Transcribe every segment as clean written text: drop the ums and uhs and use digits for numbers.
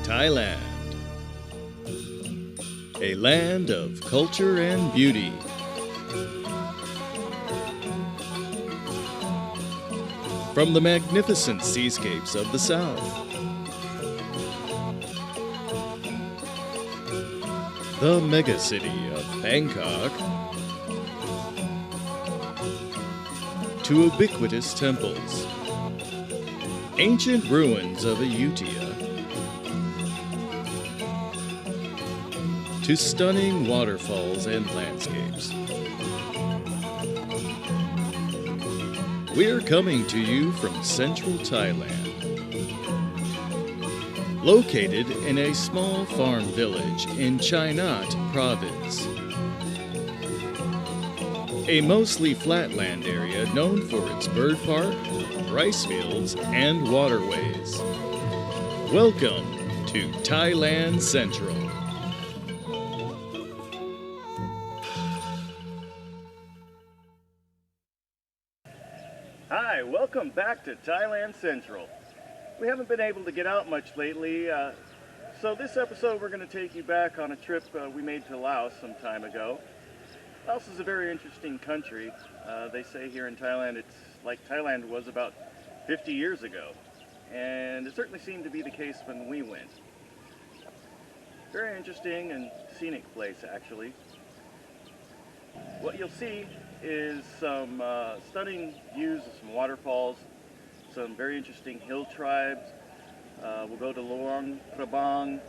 Thailand, a land of culture and beauty. From the magnificent seascapes of the south, the megacity of Bangkok, to ubiquitous temples, ancient ruins of Ayutthaya, to stunning waterfalls and landscapes. We're coming to you from central Thailand, located in a small farm village in Chainat Province, a mostly flatland area known for its bird park, rice fields, and waterways. Welcome to Thailand Central. Hi, welcome back to Thailand Central. We haven't been able to get out much lately, so this episode we're going to take you back on a trip we made to Laos some time ago. Laos is a very interesting country. They say here in Thailand it's like Thailand was about 50 years ago, and it certainly seemed to be the case when we went. Very interesting and scenic place, actually. What you'll see is some stunning views of some waterfalls, some very interesting hill tribes. We'll go to Luang, Prabang,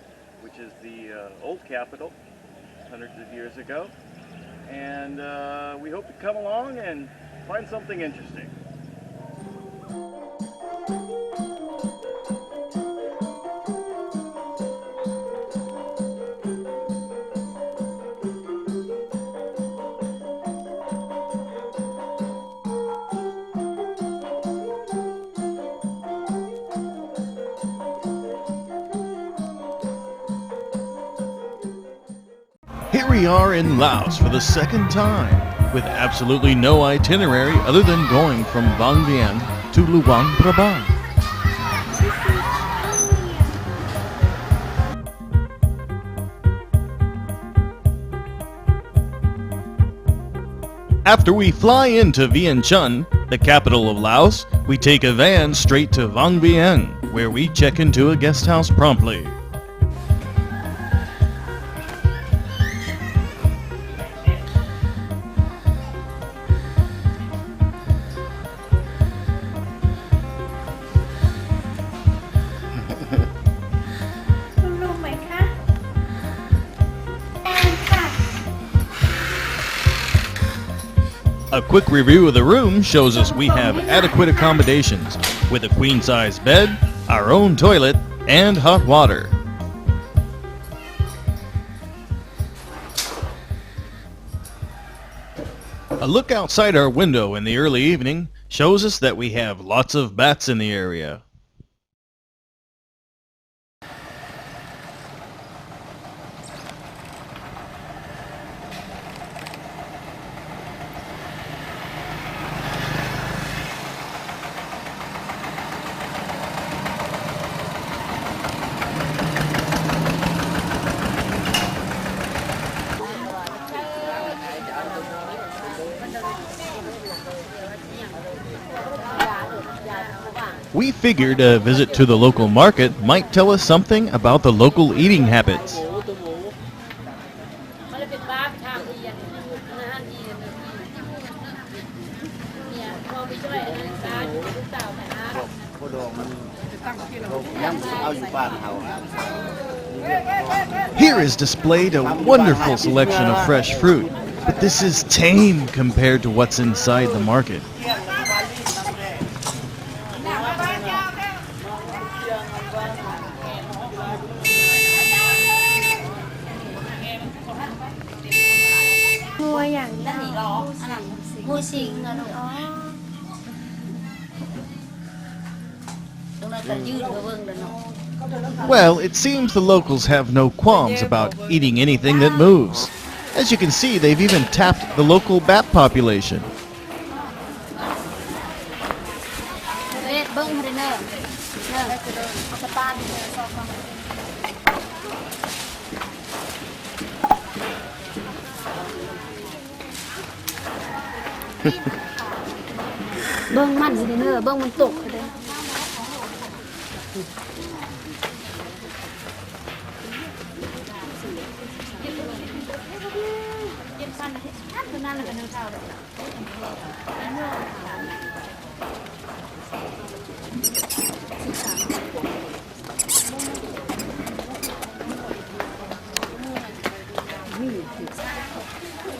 which is the old capital, hundreds of years ago. And we hope to come along and find something interesting. Here we are in Laos for the second time, with absolutely no itinerary other than going from Vieng to Luang Prabang. After we fly into Vientiane, the capital of Laos, we take a van straight to Vieng, where we check into a guest house promptly. A quick review of the room shows us we have adequate accommodations, with a queen-size bed, our own toilet, and hot water. A look outside our window in the early evening shows us that we have lots of bats in the area. We figured a visit to the local market might tell us something about the local eating habits. Here is displayed a wonderful selection of fresh fruit, but this is tame compared to what's inside the market. Well, it seems the locals have no qualms about eating anything that moves. As you can see, they've even tapped the local bat population. เบิ้งมันสิเด้อเบิ้งมันตกเด้อ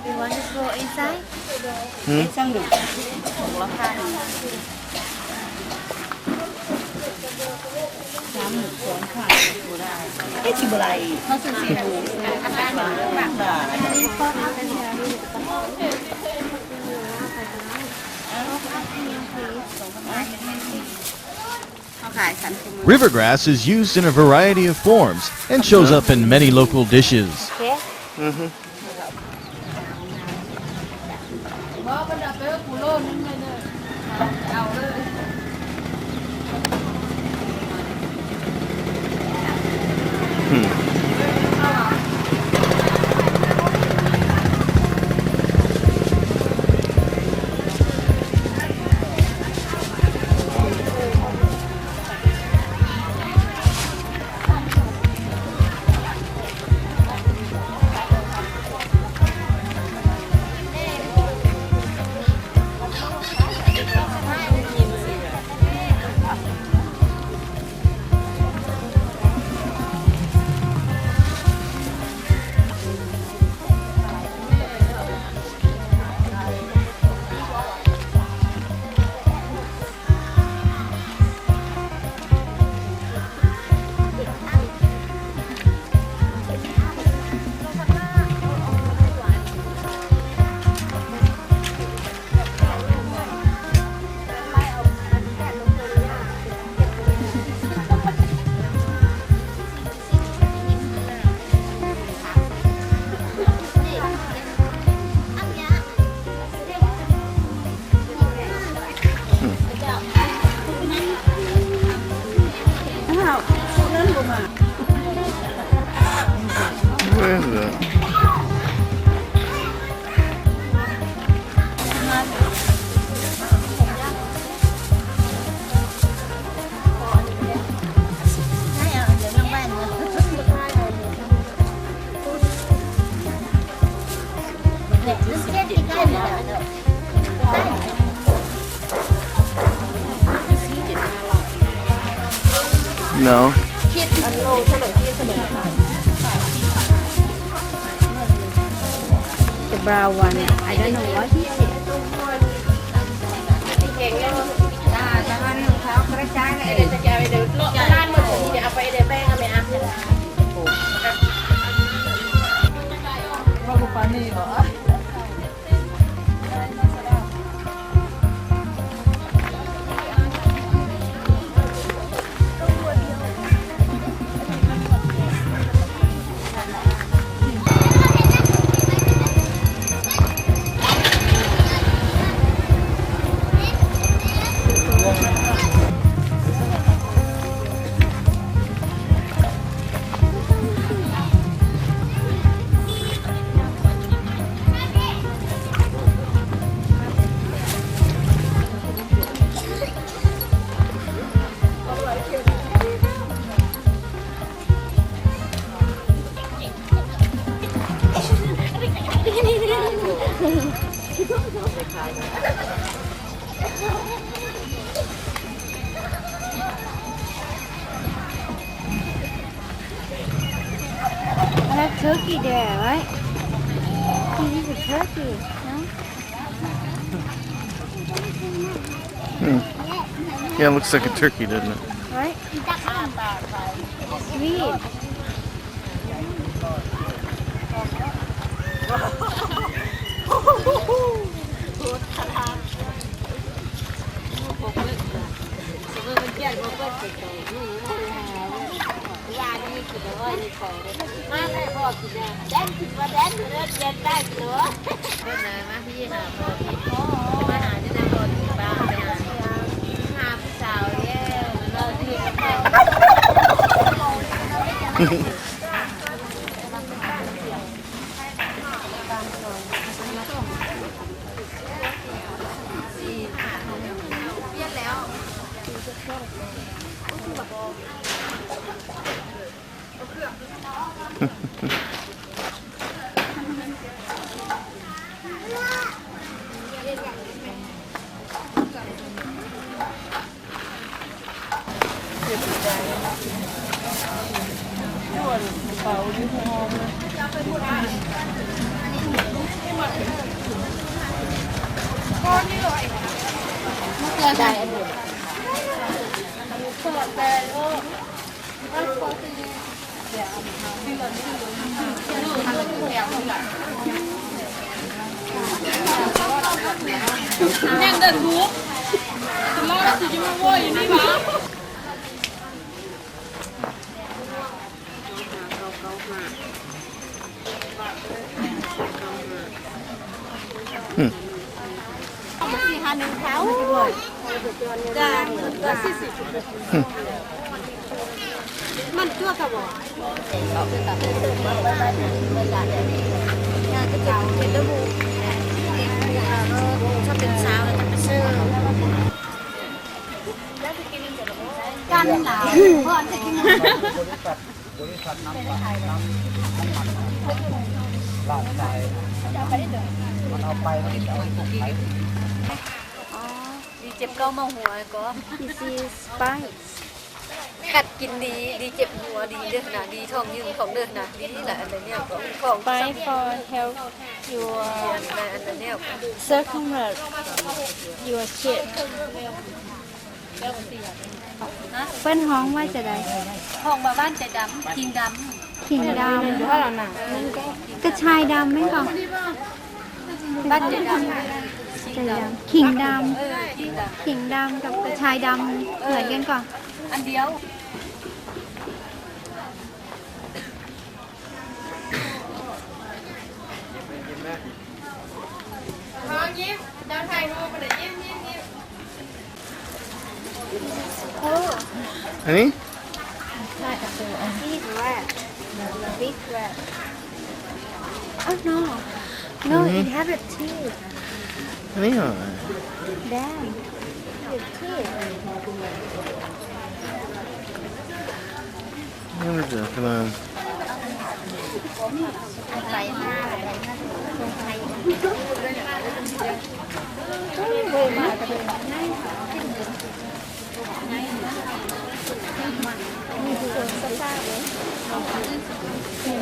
You want to go inside? Inside được. Một lá khan. Dám một cuốn khan. Cái gì bữa này? Nó sẽ gì đủ. Bạc đỏ. Rivergrass is used in a variety of forms and shows up in many local dishes. Where is that? No. The brown one. I don't know what it is. I have turkey there, right? This is a turkey, no? Yeah, it looks like a turkey, doesn't it? Right? Sweet. ได้แม่งเดินทุกจะรอดสิจะมาโวยอยู่นี่วะ4-5 tháng ra có 40 มันชั่วค่ะบ่เป็นระบุชอบเป็นสาวแล้วจะไปซื้อกันหลายพ่อจะกินบริษัทน้ำปลาน้ำลาดใจมันเอาไปมันจะเอาไปดีเจ็บเก้ามาหัวก็ดีซีสไปกัดกินดีเจ็บหัวดีเด้อนะดีท้องยืนของเด้อนะดีนี่แหละอันนี้ของ Fight for help your อันนี้ circumference your shit เปิ้นห้องว่าจะได้ ห้องบ้านใจดำคิงดำ ขิงดำเพราะเราหนักกระชายดำไหมก่อน บ้านใจดำ ขิงดำขิงดำกับกระชายดำเหมือนกันก่อน อันเดียวยิ้มเดินถ่ายรูปไปเลยยิ้มอันนี้ big rat big rat Oh no it have a teeth อันนี้เหรอ damnนี่มันจะกำลัง ใส่หน้าตรงไทย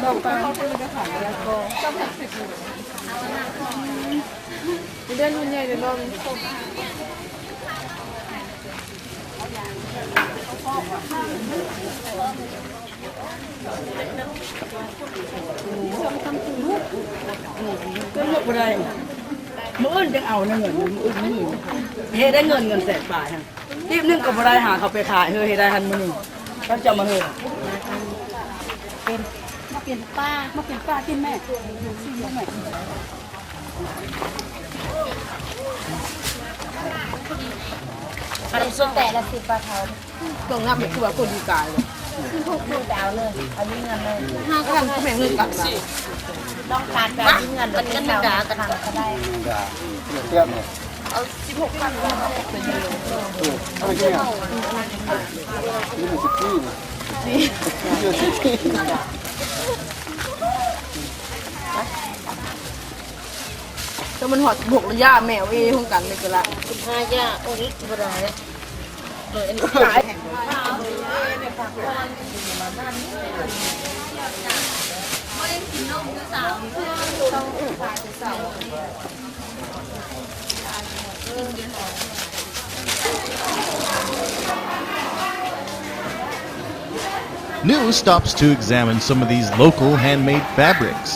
บอกไปเดินหุ่นใหญ่เดินลงก็ลูกไปเลยมื้ออื่นจะเอาเงินมื้ออื่นเฮ็ดได้เงินแสนบาทฮะทีนึงก็บ่ได้หาเขาไปขายเฮ็ดได้ทันมื้อนึงก็จะมาเฮ็ดมาเปลี่ยนป้ากินแม่อันนี้ส้มแต่ละ10 บาทเท่า ต้องนับเป็นตัวคนดีกายเลย ที่พวกลูกดาวเลยเอาเงินเลย ห้าก็ทำก็แม่เงินกับสิ ต้องการแบบเงินมันก็ดาวกันก็ได้เทียบเนี่ยเอา16 บาทเป็นยูโรเอาไปเที่ยวนี่มันแต่มันหอดบวกระยะแมวห้องกันเลยก็ละ 15 ย่าโอ้ยบ่ได้เลยอันนี้ขายNew stops to examine some of these local handmade fabrics.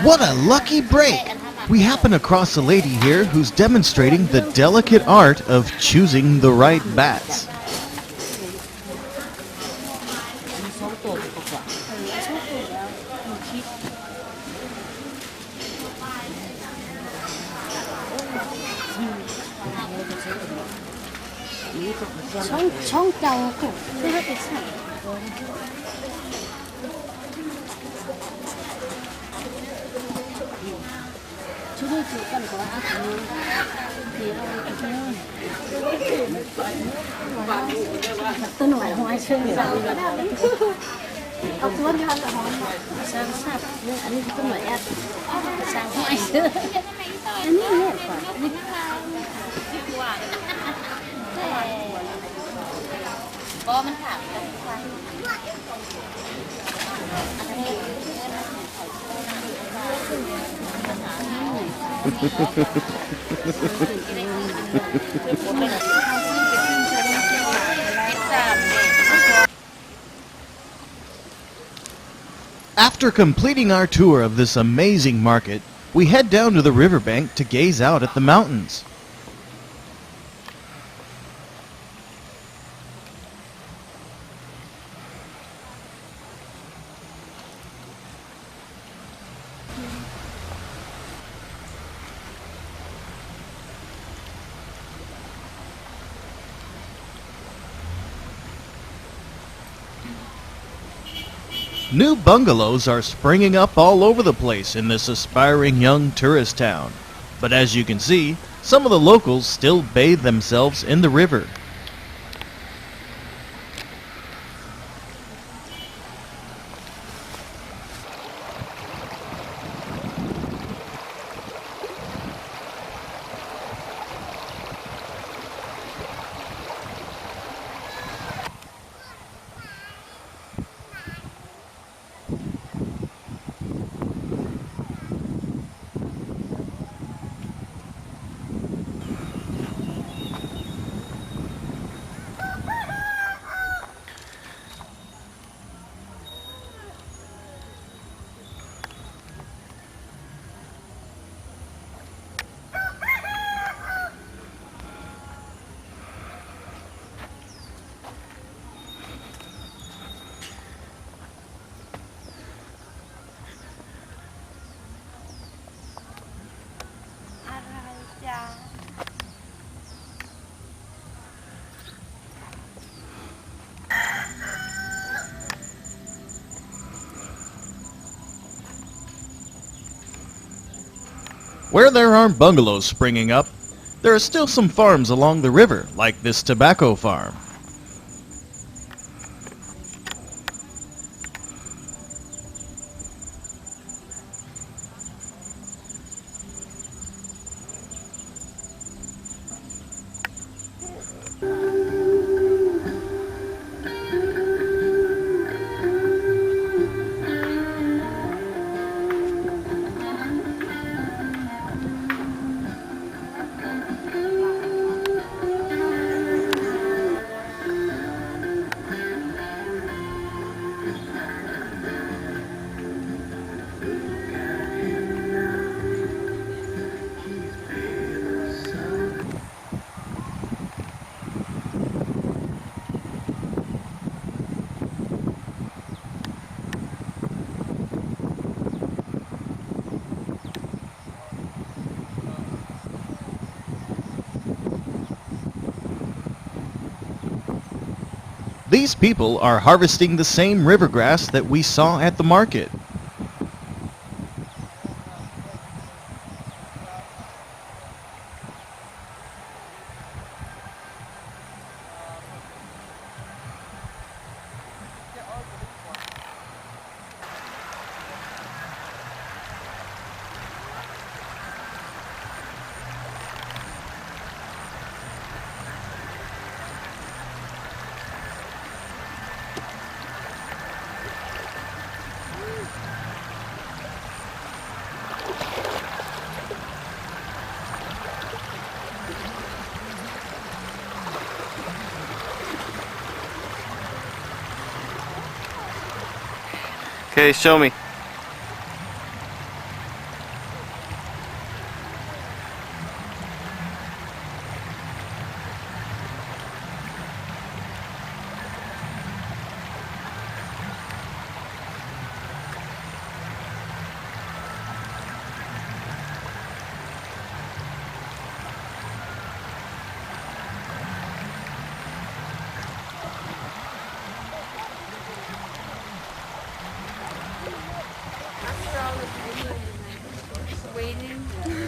What a lucky break! We happen across a lady here who's demonstrating the delicate art of choosing the right bats. Trong đầu cũng rất là sạch. Chú đi chú cần có ăn thì tôi nói hoài chơi sao ông muốn ăn là món sang sạch nhưng anh tôi nói ăn sang hoài chơi anh nhớ có mình thảm After completing our tour of this amazing market, we head down to the riverbank to gaze out at the mountains. New bungalows are springing up all over the place in this aspiring young tourist town. But as you can see, some of the locals still bathe themselves in the river. Where there aren't bungalows springing up, there are still some farms along the river, like this tobacco farm. These people are harvesting the same river grass that we saw at the market. Okay, show me.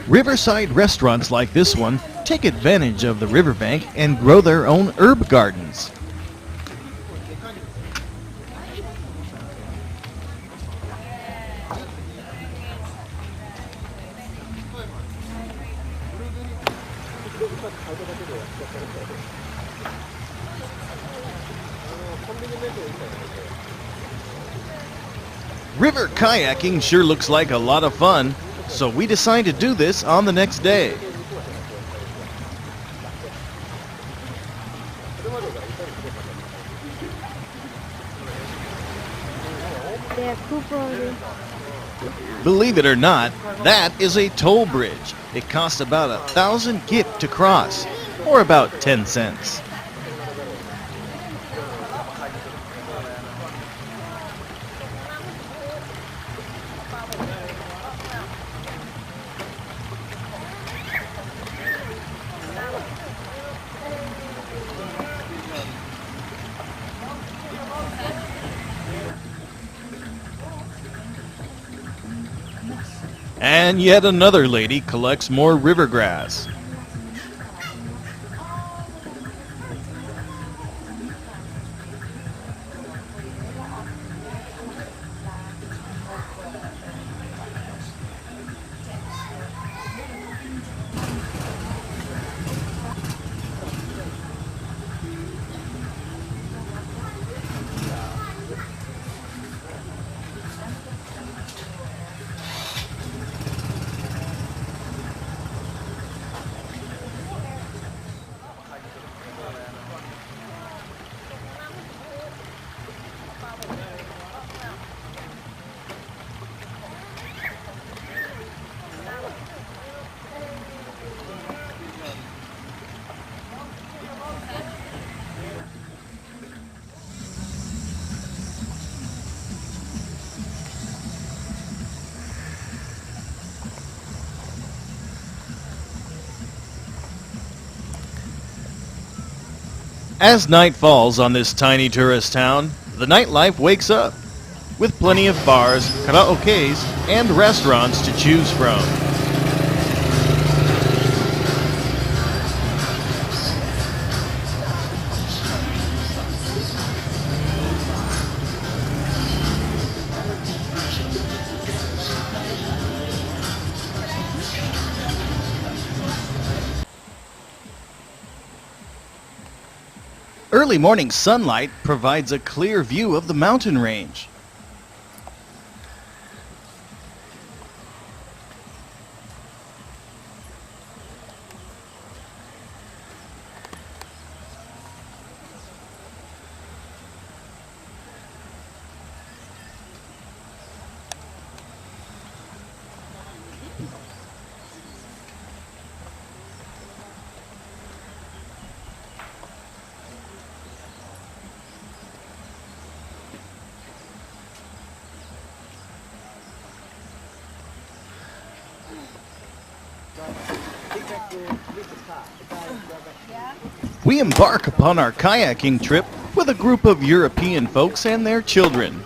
Riverside restaurants like this one take advantage of the riverbank and grow their own herb gardens. River kayaking sure looks like a lot of fun, so we decide to do this on the next day. Believe it or not, that is a toll bridge. It costs about 1,000 kip to cross, or about 10 cents. And yet another lady collects more river grass. As night falls on this tiny tourist town, the nightlife wakes up, with plenty of bars, karaokes, and restaurants to choose from. Early morning sunlight provides a clear view of the mountain range. We embark upon our kayaking trip with a group of European folks and their children.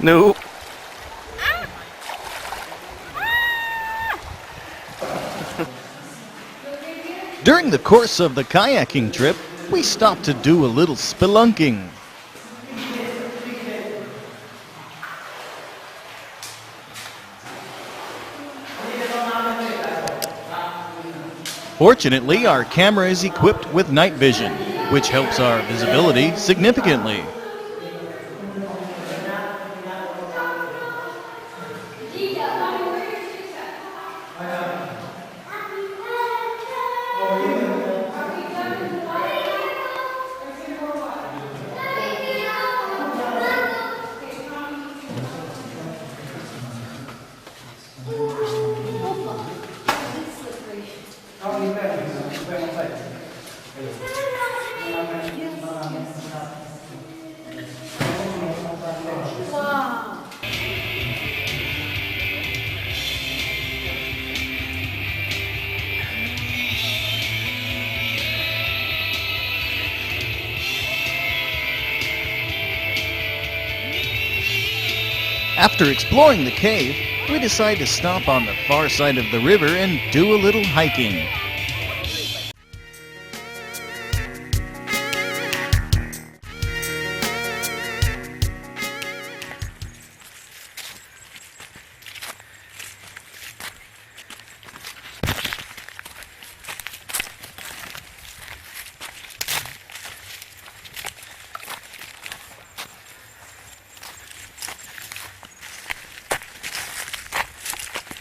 No. During the course of the kayaking trip, we stopped to do a little spelunking. Fortunately, our camera is equipped with night vision. which helps our visibility significantly. After exploring the cave, we decide to stop on the far side of the river and do a little hiking.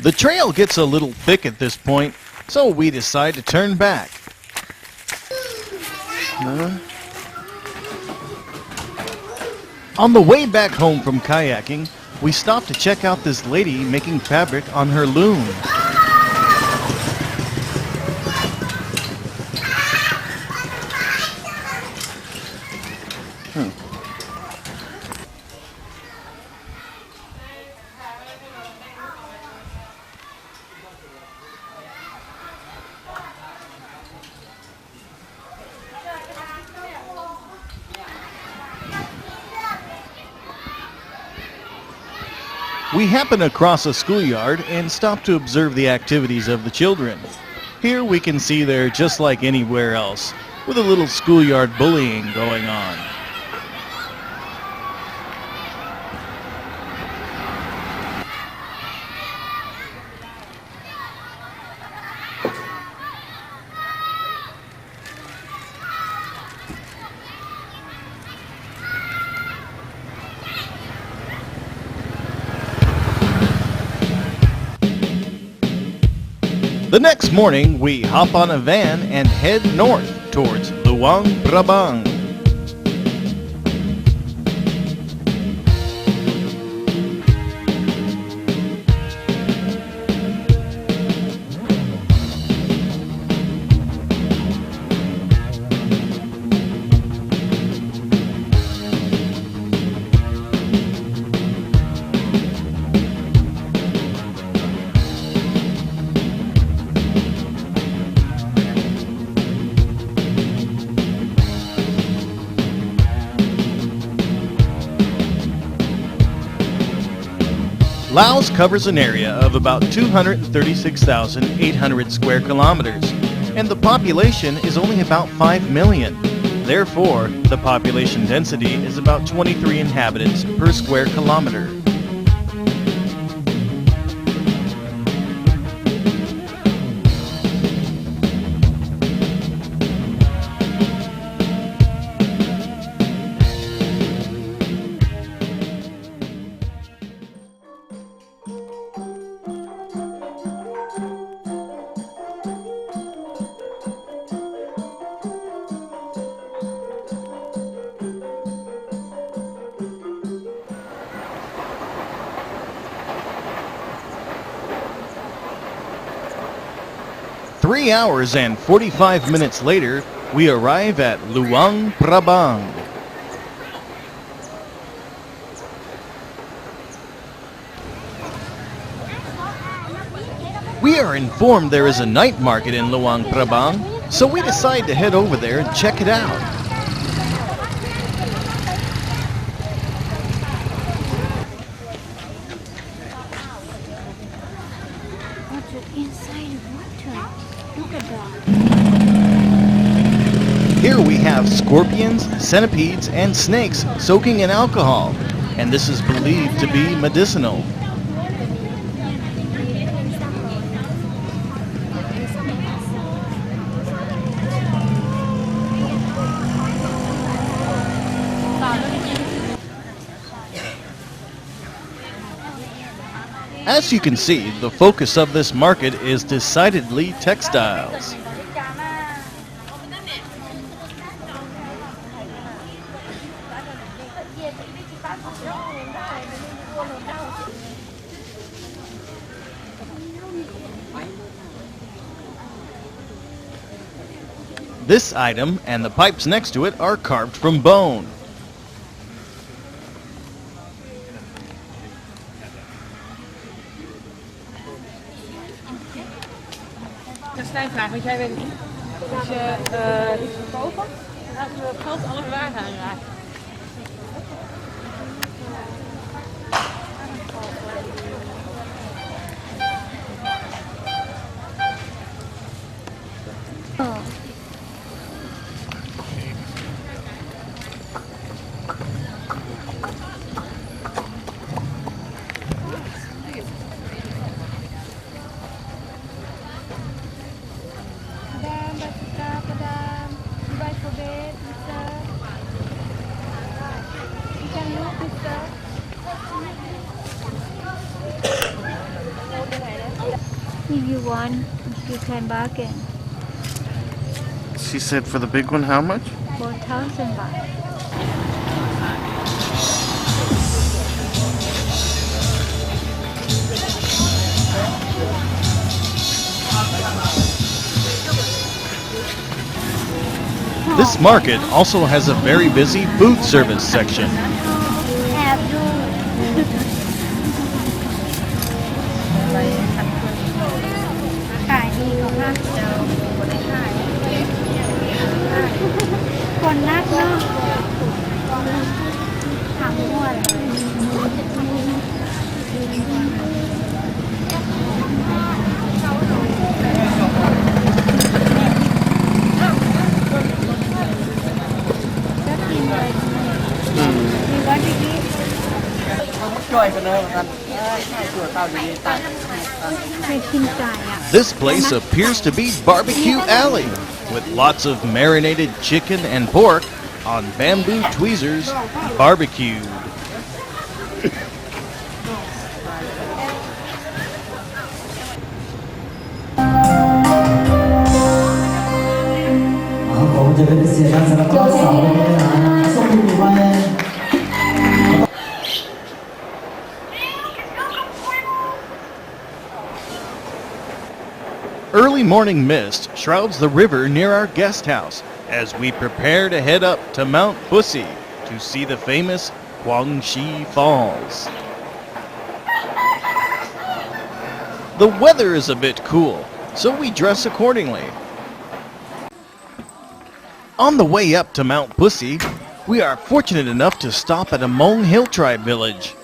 The trail gets a little thick at this point, so we decide to turn back. On the way back home from kayaking, we stop to check out this lady making fabric on her loom. We happen across a schoolyard and stop to observe the activities of the children. Here we can see they're just like anywhere else, with a little schoolyard bullying going on. The next morning, we hop on a van and head north towards Luang, Prabang. Laos covers an area of about 236,800 square kilometers, and the population is only about 5 million. Therefore, the population density is about 23 inhabitants per square kilometer. Three hours and 45 minutes later, we arrive at Luang Prabang. We are informed there is a night market in Luang Prabang, so we decide to head over there and check it out. Here we have scorpions, centipedes, and snakes soaking in alcohol, and this is believed to be medicinal. As you can see, the focus of this market is decidedly textiles. This item and the pipes next to it are carved from bone. Een stijnvraag, want jij weet het niet. Als je iets verkopen, dan laten we het geld alle waarde aanraken. If you want, you can bargain. She said for the big one, how much? 4,000 baht. This market also has a very busy food service section. This place appears to be Barbecue Alley, with lots of marinated chicken and pork on bamboo tweezers, barbecued. Early morning mist shrouds the river near our guest house as we prepare to head up to Mount Pussy to see the famous Kwang Falls. The weather is a bit cool, so we dress accordingly. On the way up to Mount Pussy, we are fortunate enough to stop at a Hmong Hilltribe village.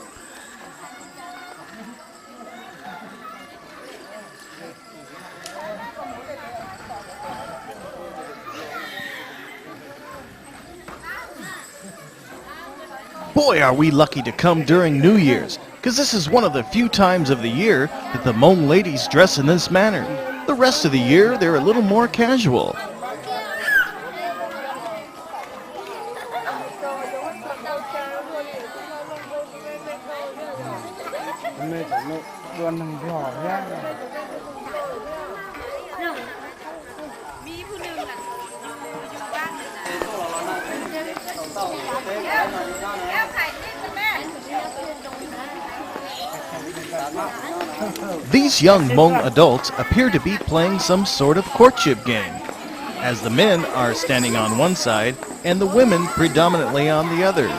Boy, are we lucky to come during New Year's, because this is one of the few times of the year that the Hmong ladies dress in this manner. The rest of the year, they're a little more casual. These young Hmong adults appear to be playing some sort of courtship game, as the men are standing on one side and the women predominantly on the other.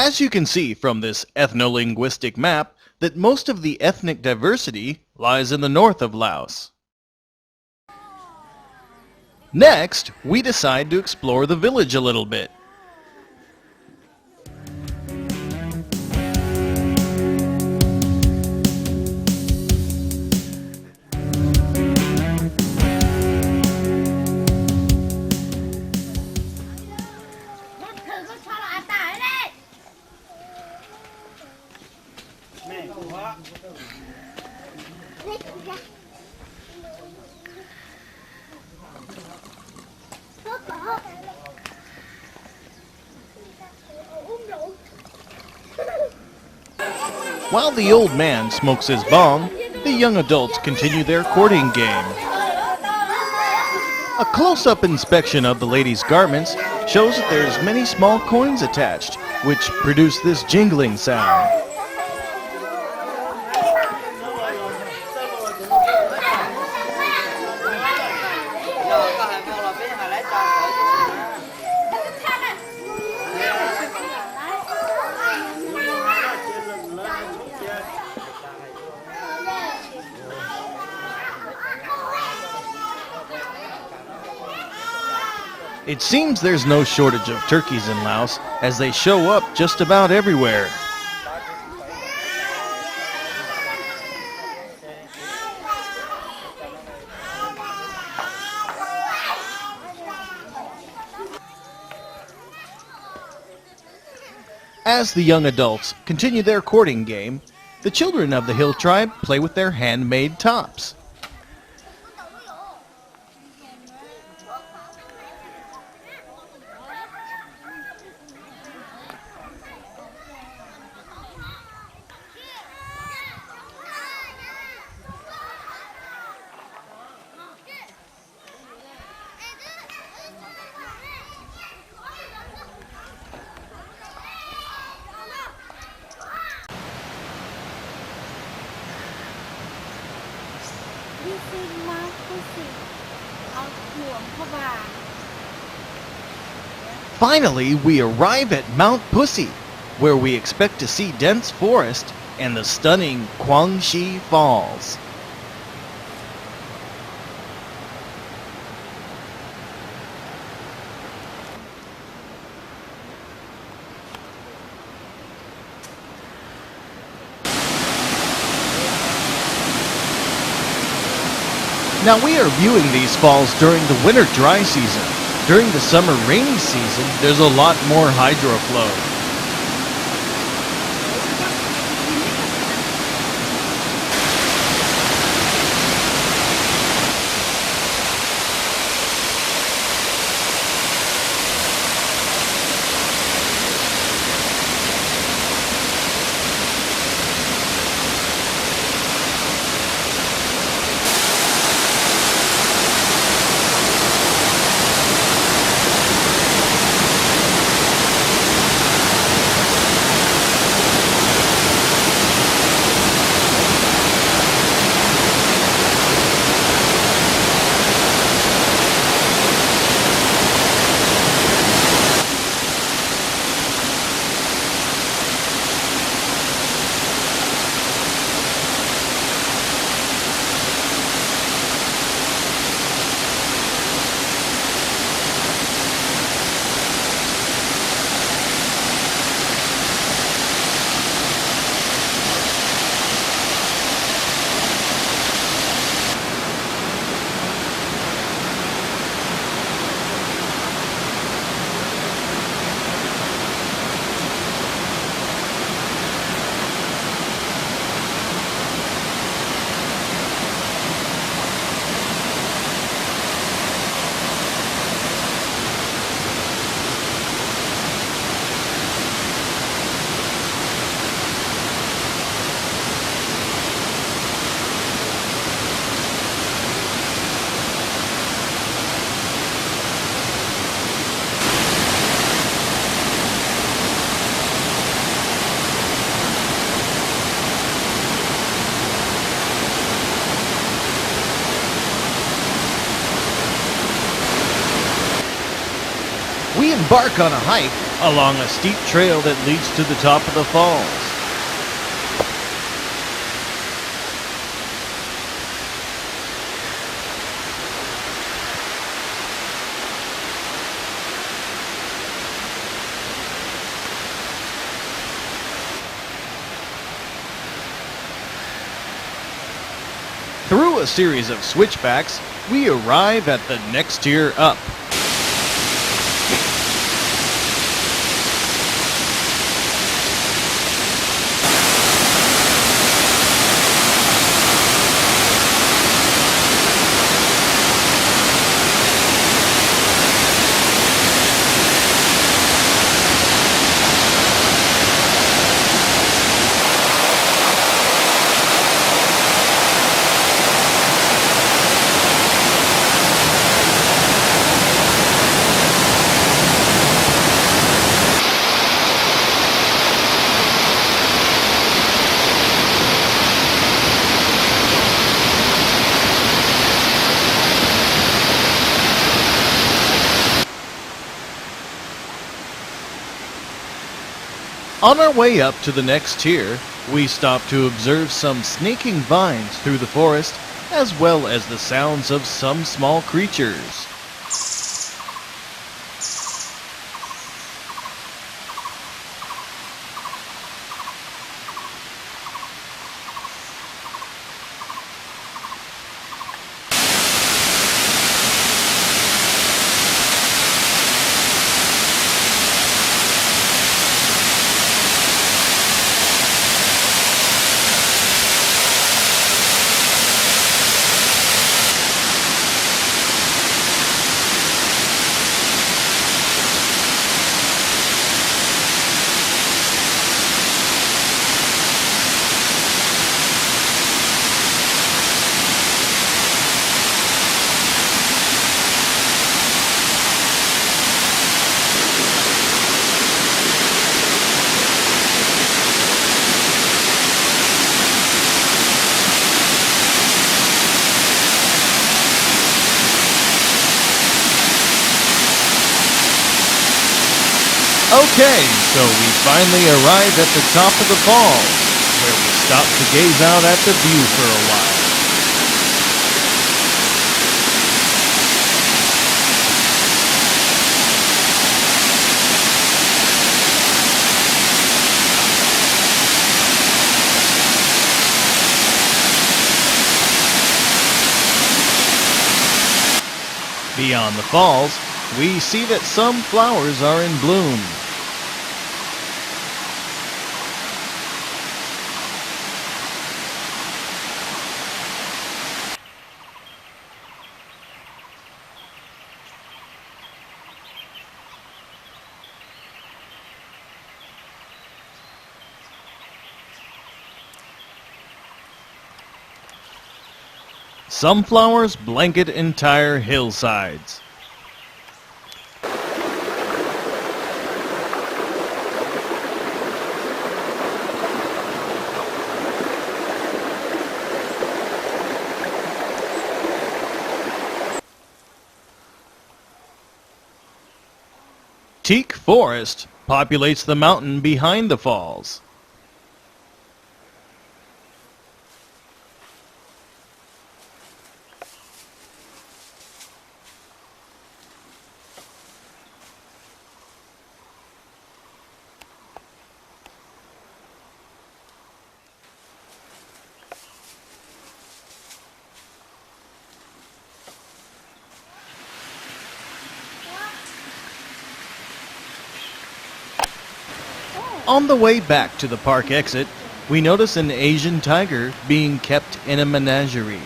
As you can see from this ethno-linguistic map, that most of the ethnic diversity lies in the north of Laos. Next, we decide to explore the village a little bit. While the old man smokes his bong, the young adults continue their courting game. A close-up inspection of the lady's garments shows that there's many small coins attached, which produce this jingling sound. It seems there's no shortage of turkeys in Laos, as they show up just about everywhere. As the young adults continue their courting game, the children of the Hilltribe play with their handmade tops. Finally, we arrive at Mount Pussy, where we expect to see dense forest and the stunning Kwang Falls. Now we are viewing these falls during the winter dry season. During the summer rainy season, there's a lot more hydro flow. We embark on a hike along a steep trail that leads to the top of the falls. Through a series of switchbacks, we arrive at the next tier up. On our way up to the next tier, we stop to observe some snaking vines through the forest, as well as the sounds of some small creatures. Okay, so we finally arrive at the top of the falls, where we stop to gaze out at the view for a while. Beyond the falls, we see that some flowers are in bloom. Some flowers blanket entire hillsides. Teak forest populates the mountain behind the falls. On the way back to the park exit, we notice an Asian tiger being kept in a menagerie.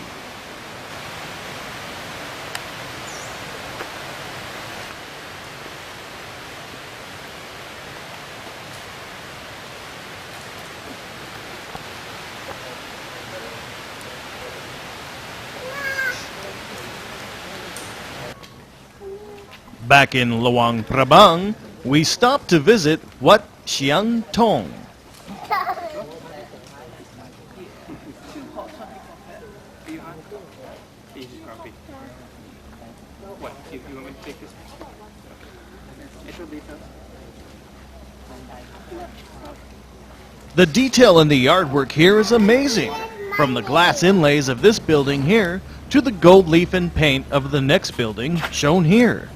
Back in Luang, Prabang, we stop to visit Wat Siang Tong. The detail in the yard work here is amazing, from the glass inlays of this building here to the gold leaf and paint of the next building shown here.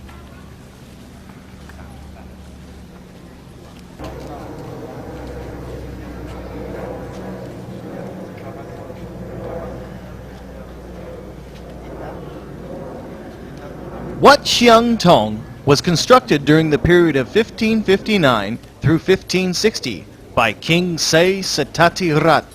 Wat Siang Tong was constructed during the period of 1559 through 1560 by King Se Setati Rat.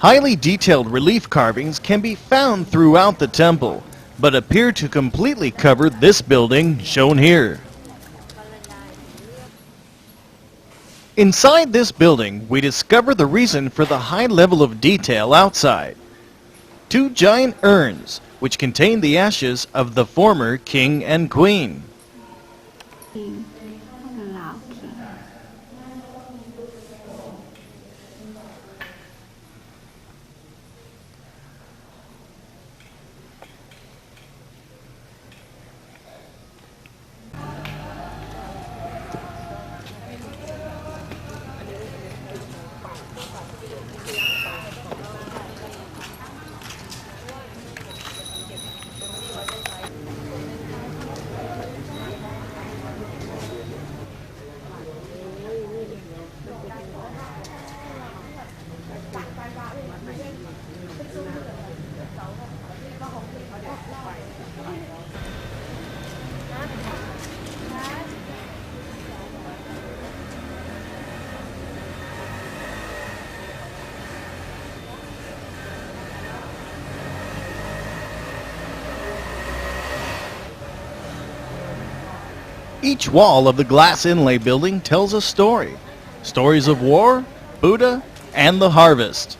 Highly detailed relief carvings can be found throughout the temple, but appear to completely cover this building shown here. Inside this building, we discover the reason for the high level of detail outside. Two giant urns, which contain the ashes of the former king and queen. Each wall of the glass inlay building tells a story. Stories of war, Buddha, and the harvest.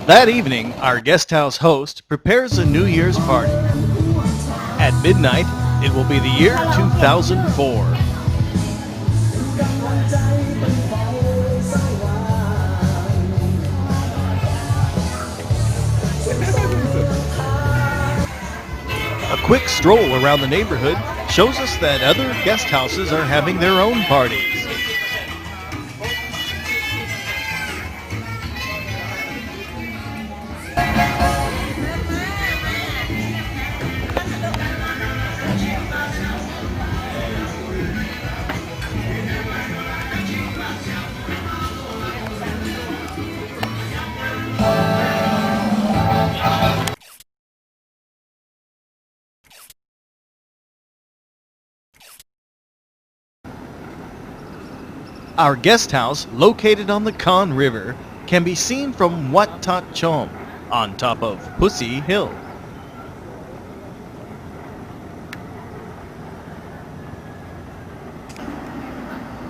That evening, our guest house host prepares a New Year's party. At midnight, it will be the year 2004. quick stroll around the neighborhood shows us that other guest houses are having their own parties. Our guest house, located on the Kwang River, can be seen from Wat Tat Chom, on top of Pussy Hill.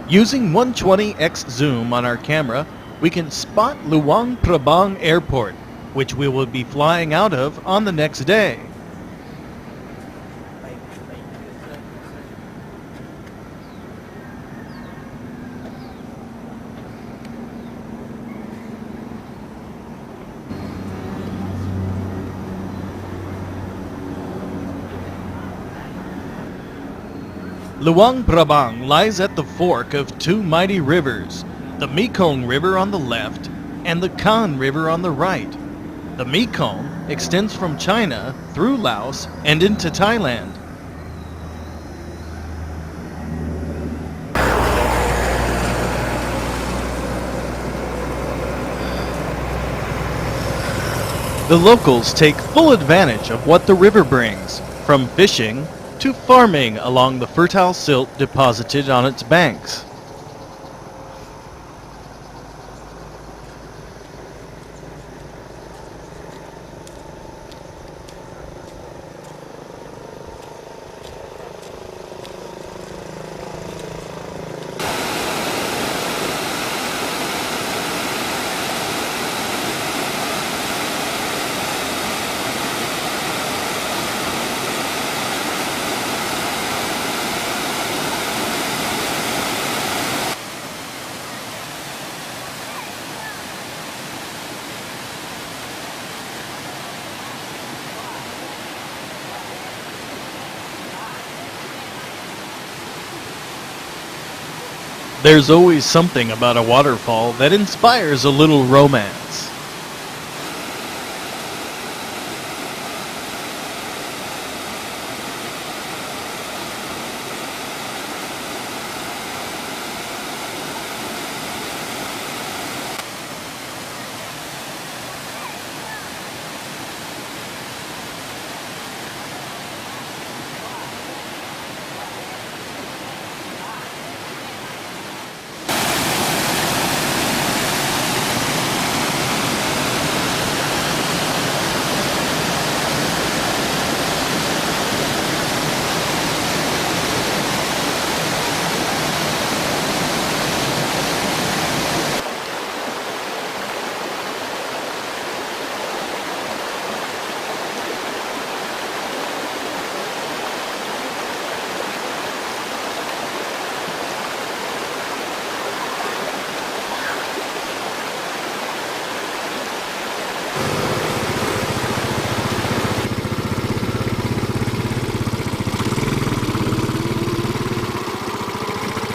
Using 120x zoom on our camera, we can spot Luang Prabang Airport, which we will be flying out of on the next day. Luang Prabang lies at the fork of two mighty rivers, the Mekong River on the left and the Kwang River on the right. The Mekong extends from China through Laos and into Thailand. The locals take full advantage of what the river brings, from fishing to farming along the fertile silt deposited on its banks. There's always something about a waterfall that inspires a little romance.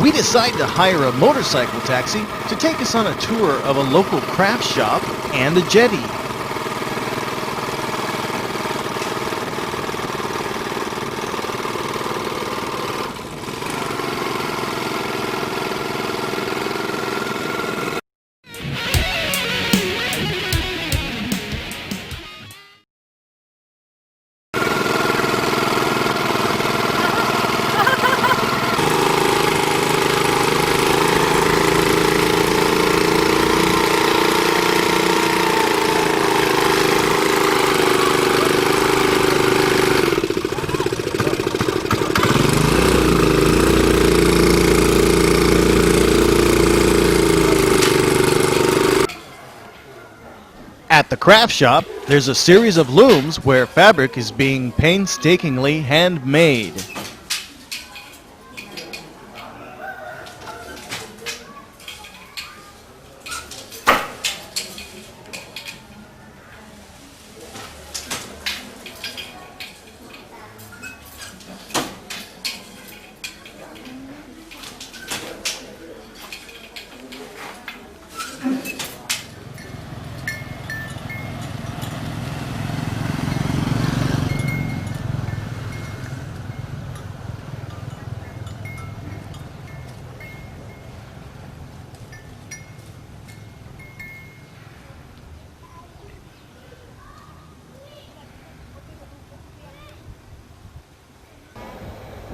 We decide to hire a motorcycle taxi to take us on a tour of a local craft shop and a jetty. At the craft shop, there's a series of looms where fabric is being painstakingly handmade.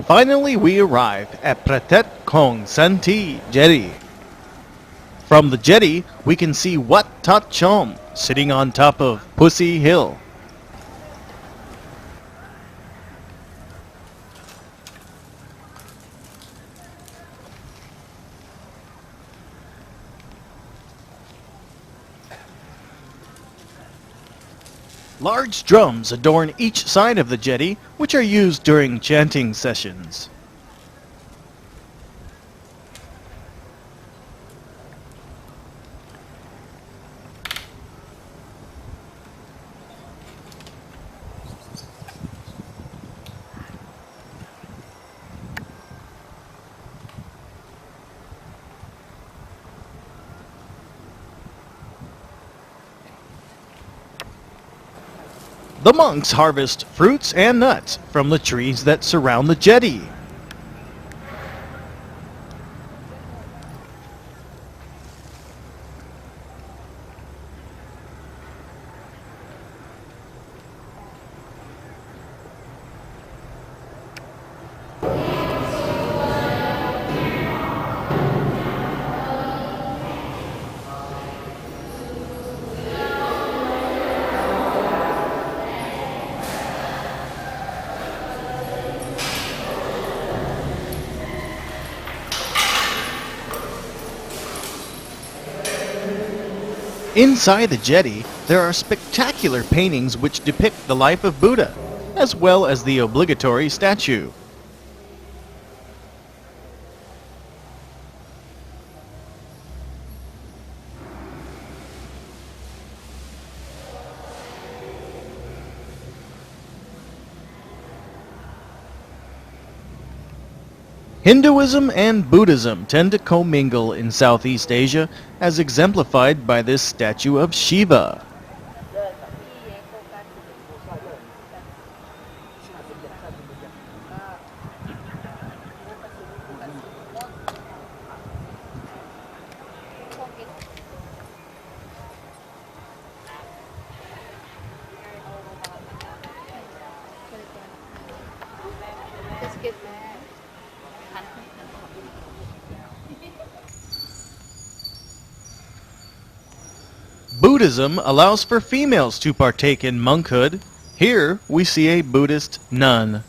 Finally, we arrive at Pratet Kong Santi Jetty. From the jetty, we can see Wat Tat Chom sitting on top of Pussy Hill. Large drums adorn each side of the jetty, which are used during chanting sessions. The monks harvest fruits and nuts from the trees that surround the jetty. Inside the jetty, there are spectacular paintings which depict the life of Buddha, as well as the obligatory statue. Hinduism and Buddhism tend to commingle in Southeast Asia, as exemplified by this statue of Shiva. Buddhism allows for females to partake in monkhood. Here we see a Buddhist nun.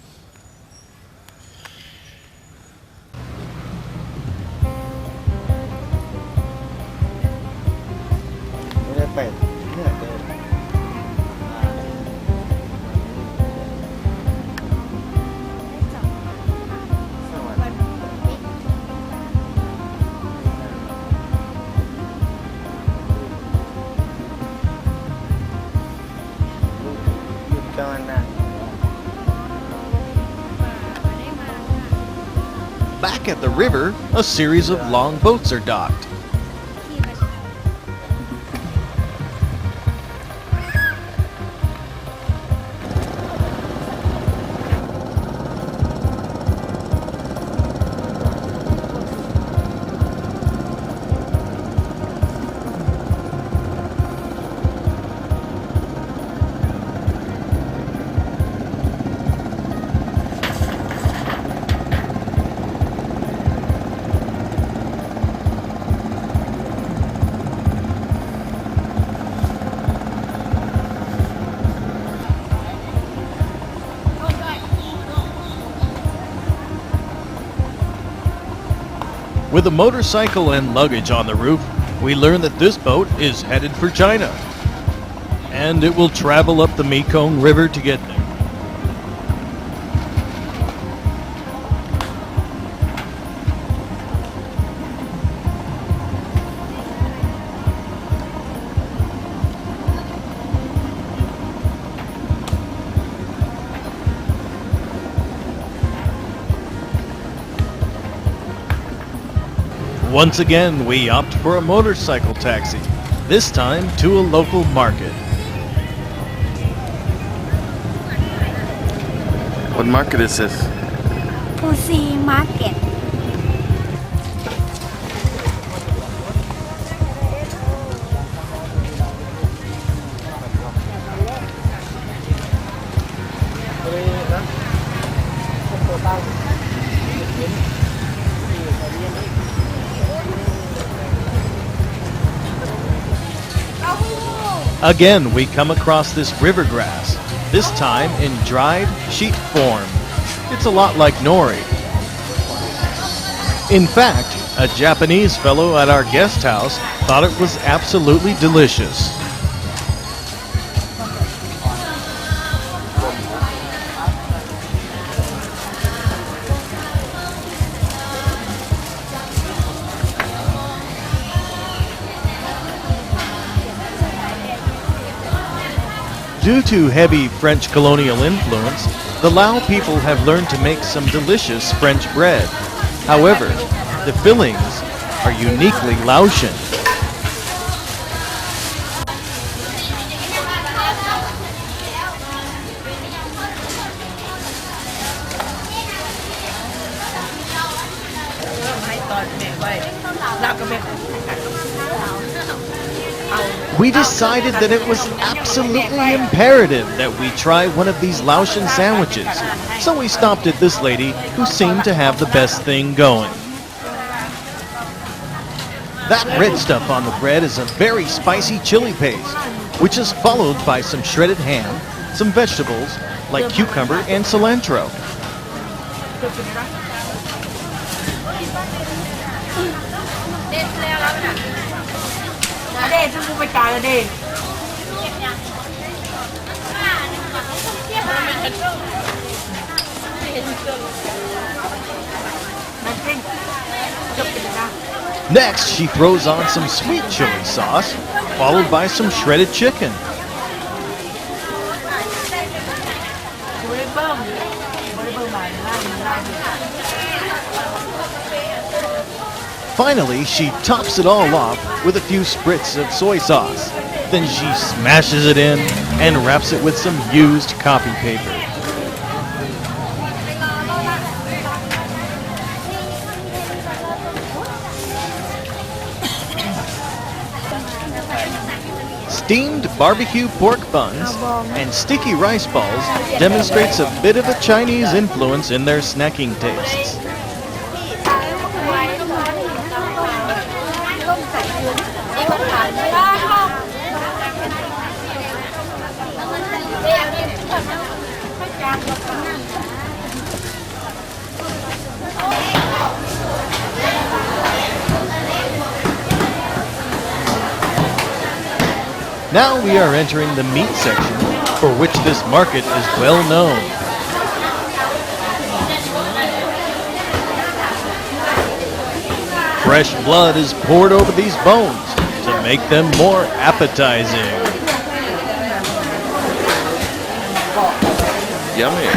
Back at the river, a series of long boats are docked. With a motorcycle and luggage on the roof, we learn that this boat is headed for China, and it will travel up the Mekong River to get there. Once again, we opt for a motorcycle taxi, this time to a local market. What market is this? Pussy Market. Again, we come across this river grass, this time in dried sheet form. It's a lot like nori. In fact, a Japanese fellow at our guest house thought it was absolutely delicious. Due to heavy French colonial influence, the Lao people have learned to make some delicious French bread. However, the fillings are uniquely Laotian. We decided that it was absolutely imperative that we try one of these Laotian sandwiches, so we stopped at this lady who seemed to have the best thing going. That red stuff on the bread is a very spicy chili paste, which is followed by some shredded ham, some vegetables like cucumber and cilantro. Next, she throws on some sweet chili sauce, followed by some shredded chicken. Finally, she tops it all off with a few spritz of soy sauce. Then she smashes it in and wraps it with some used copy paper. Steamed barbecue pork buns and sticky rice balls demonstrates a bit of a Chinese influence in their snacking tastes. Now we are entering the meat section, for which this market is well known. Fresh blood is poured over these bones to make them more appetizing. Yummy.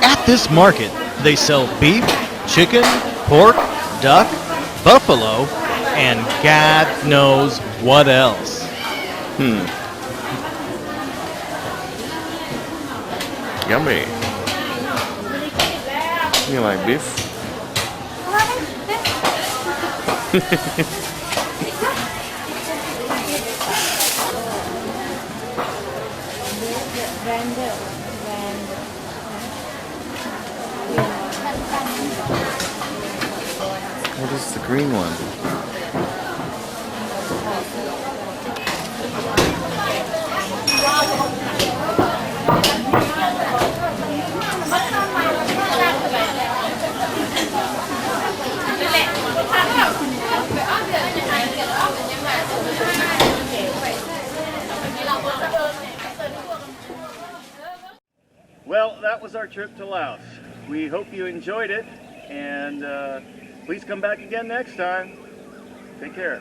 At this market, they sell beef, chicken, pork, duck, buffalo, and God knows what else. Yummy. You like beef? What is the green one? Well, that was our trip to Laos. We hope you enjoyed it, and please come back again next time. Take care.